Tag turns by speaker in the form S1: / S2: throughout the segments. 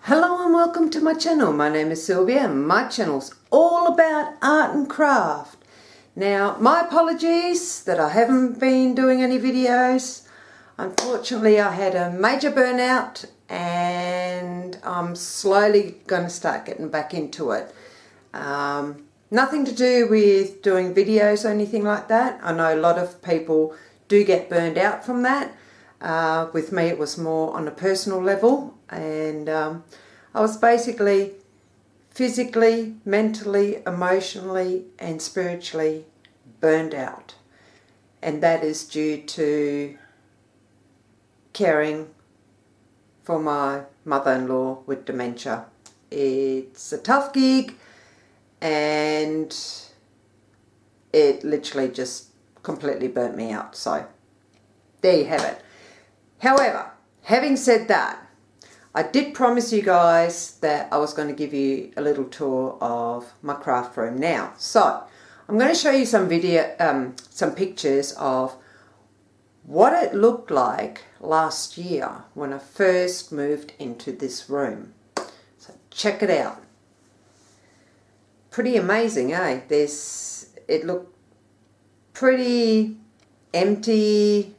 S1: Hello and welcome to my channel. My name is Sylvia and my channel's all about art and craft. Now, my apologies that I haven't been doing any videos. Unfortunately, I had a major burnout and I'm slowly going to start getting back into it. Nothing to do with doing videos or anything like that. I know a lot of people do get burned out from that. With me it was more on a personal level, and I was basically physically, mentally, emotionally and spiritually burned out, and that is due to caring for my mother-in-law with dementia. It's a tough gig and it literally just completely burnt me out, so there you have it. However, having said that, I did promise you guys that I was going to give you a little tour of my craft room now. So I'm going to show you some some pictures of what it looked like last year when I first moved into this room. So check it out. Pretty amazing, eh? It looked pretty empty.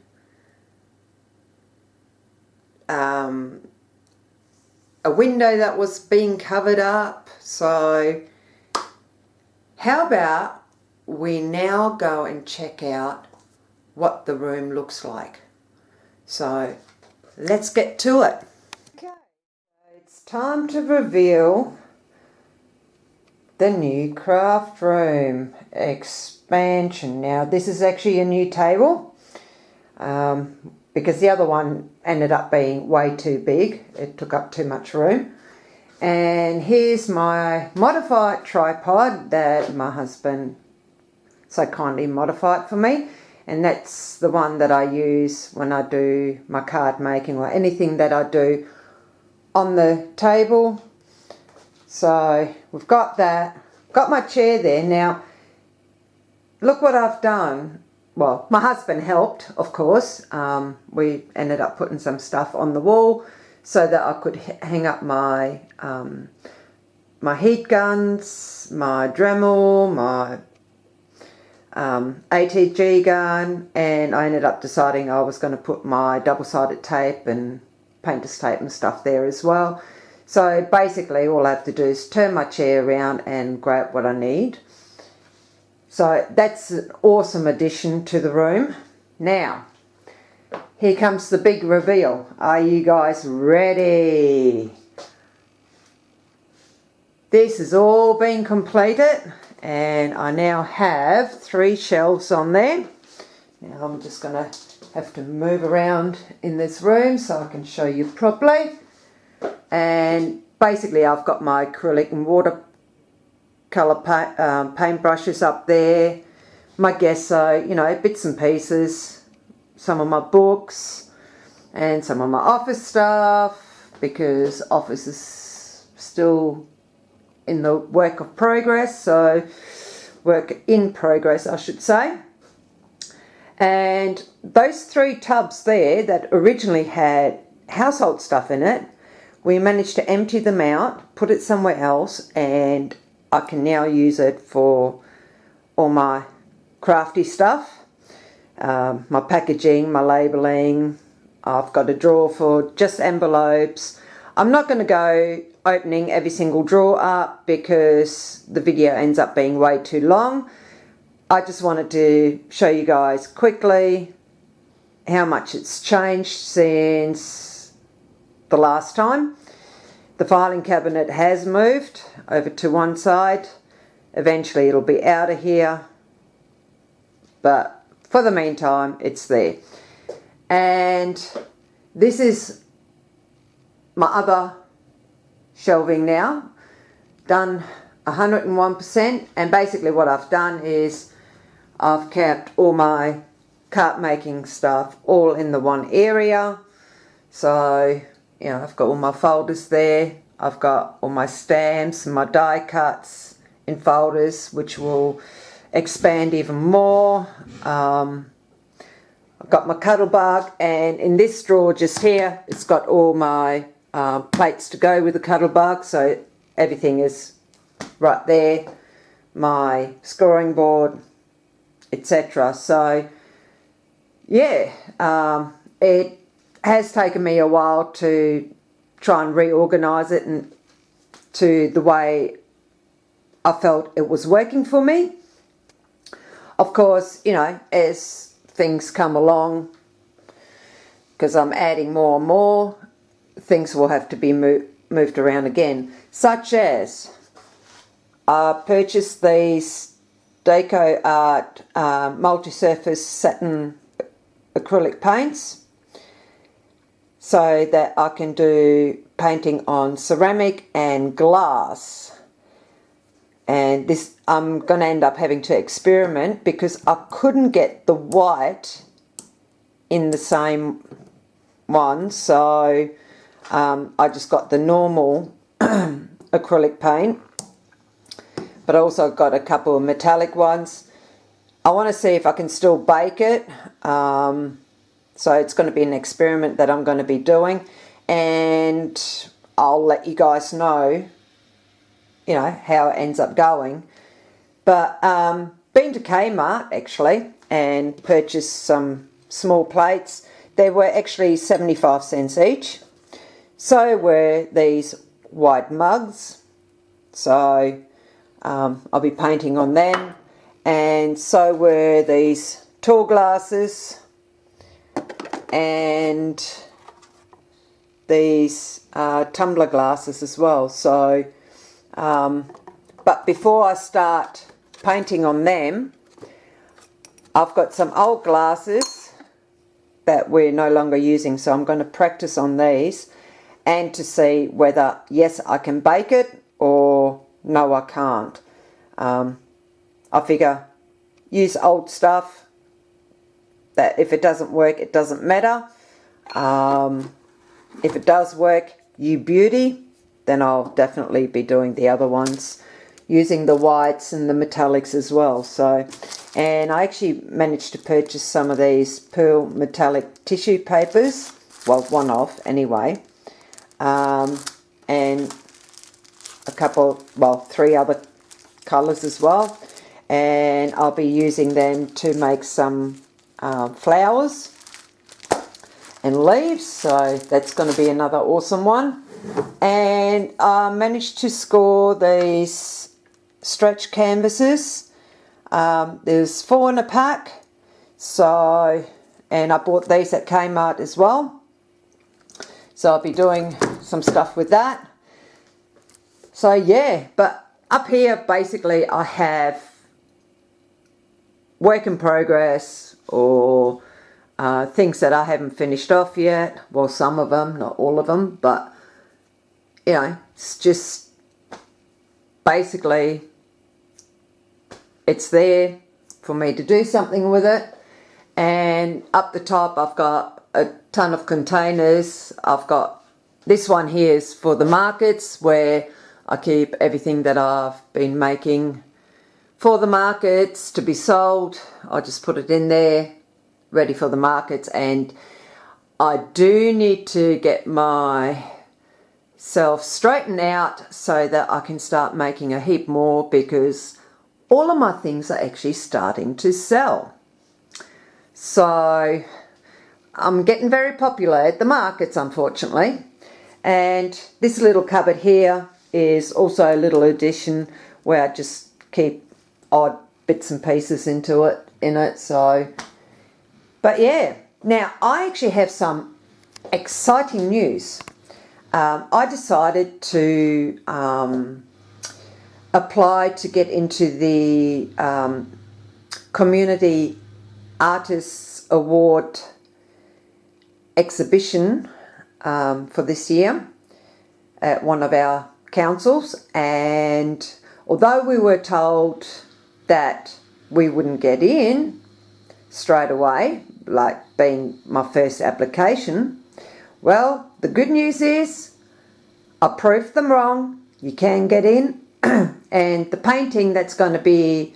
S1: A window that was being covered up. So how about we now go and check out what the room looks like. So let's get to it. Okay, it's time to reveal the new craft room expansion. Now this is actually a new table. Because the other one ended up being way too big. It took up too much room. And here's my modified tripod that my husband so kindly modified for me. And that's the one that I use when I do my card making or anything that I do on the table. So we've got that. Got my chair there. Now, look what I've done. Well, my husband helped, of course. We ended up putting some stuff on the wall so that I could hang up my my heat guns, my Dremel, my ATG gun, and I ended up deciding I was going to put my double-sided tape and painter's tape and stuff there as well. So basically all I have to do is turn my chair around and grab what I need. So that's an awesome addition to the room. Now, here comes the big reveal. Are you guys ready? This has all been completed and I now have 3 shelves on there. Now I'm just going to have to move around in this room so I can show you properly. And basically I've got my acrylic and watercolour paint brushes up there, my gesso, you know, bits and pieces, some of my books and some of my office stuff, because office is still in the work of progress, so work in progress I should say. And those 3 tubs there that originally had household stuff in it, we managed to empty them out, put it somewhere else, and I can now use it for all my crafty stuff, my packaging, my labelling. I've got a drawer for just envelopes. I'm not going to go opening every single drawer up because the video ends up being way too long. I just wanted to show you guys quickly how much it's changed since the last time. The filing cabinet has moved over to one side. Eventually it'll be out of here, but for the meantime it's there. And this is my other shelving now, done 101%. And basically what I've done is I've kept all my card making stuff all in the one area. So you know, I've got all my folders there. I've got all my stamps and my die cuts in folders, which will expand even more. I've got my Cuttlebug, and in this drawer just here, it's got all my plates to go with the Cuttlebug, so everything is right there, my scoring board, etc. So yeah, it has taken me a while to try and reorganise it and to the way I felt it was working for me. Of course, you know, as things come along, because I'm adding more and more, things will have to be moved around again, such as I purchased these Deco Art multi-surface satin acrylic paints so that I can do painting on ceramic and glass. And this, I'm going to end up having to experiment because I couldn't get the white in the same one, so I just got the normal acrylic paint, but I also got a couple of metallic ones. I want to see if I can still bake it, so it's going to be an experiment that I'm going to be doing, and I'll let you guys know, you know, how it ends up going. But been to Kmart actually and purchased some small plates. They were actually 75 cents each. So were these wide mugs. So I'll be painting on them. And so were these tall glasses and these tumbler glasses as well. So, but before I start painting on them, I've got some old glasses that we're no longer using, so I'm going to practice on these and to see whether, yes, I can bake it or no, I can't. I figure use old stuff, that if it doesn't work, it doesn't matter. If it does work, you beauty, then I'll definitely be doing the other ones, using the whites and the metallics as well. So, and I actually managed to purchase some of these pearl metallic tissue papers, well, one off anyway, and a couple, well, 3 other colours as well, and I'll be using them to make some flowers and leaves, so that's going to be another awesome one. And I managed to score these stretch canvases. There's 4 in a pack, so, and I bought these at Kmart as well, so I'll be doing some stuff with that. So yeah, but up here basically I have work in progress, or things that I haven't finished off yet. Well, some of them, not all of them, but you know, it's just basically it's there for me to do something with it. And up the top I've got a ton of containers. I've got this one here is for the markets, where I keep everything that I've been making for the markets to be sold. I just put it in there ready for the markets. And I do need to get myself straightened out so that I can start making a heap more, because all of my things are actually starting to sell. So I'm getting very popular at the markets, unfortunately. And this little cupboard here is also a little addition where I just keep odd bits and pieces in it. So, but yeah, now I actually have some exciting news. I decided to apply to get into the Community Artists Award exhibition for this year at one of our councils. And although we were told that we wouldn't get in straight away, like being my first application, well, the good news is I proved them wrong. You can get in. And the painting that's going to be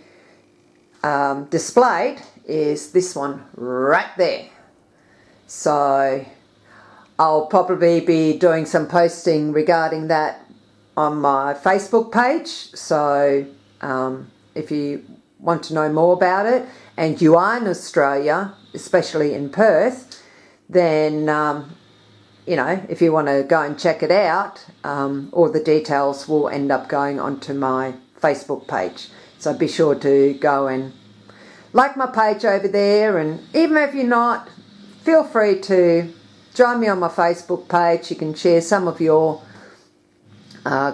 S1: displayed is this one right there. So I'll probably be doing some posting regarding that on my Facebook page. So if you want to know more about it and you are in Australia, especially in Perth, then you know, if you want to go and check it out, all the details will end up going onto my Facebook page. So be sure to go and like my page over there, and even if you're not, feel free to join me on my Facebook page. You can share some of your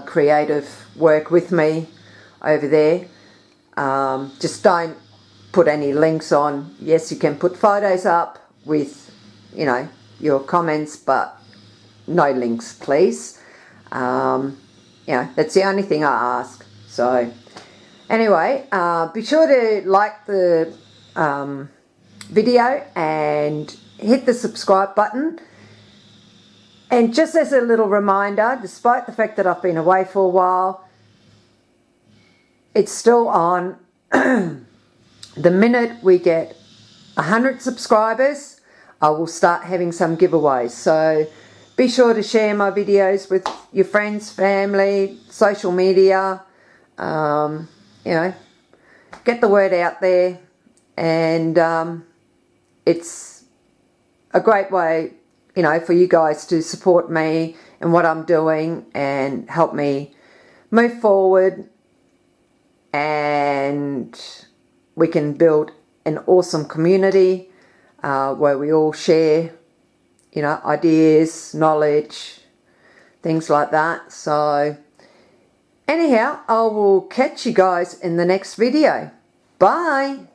S1: creative work with me over there. Just don't put any links on. Yes, you can put photos up with, you know, your comments, but no links, please. You know, that's the only thing I ask. So anyway, be sure to like the video and hit the subscribe button. And just as a little reminder, despite the fact that I've been away for a while, it's still on. The minute we get 100 subscribers, I will start having some giveaways. So be sure to share my videos with your friends, family, social media. You know, get the word out there, and it's a great way, you know, for you guys to support me and what I'm doing and help me move forward, and we can build an awesome community where we all share, you know, ideas, knowledge, things like that. So anyhow, I will catch you guys in the next video. Bye.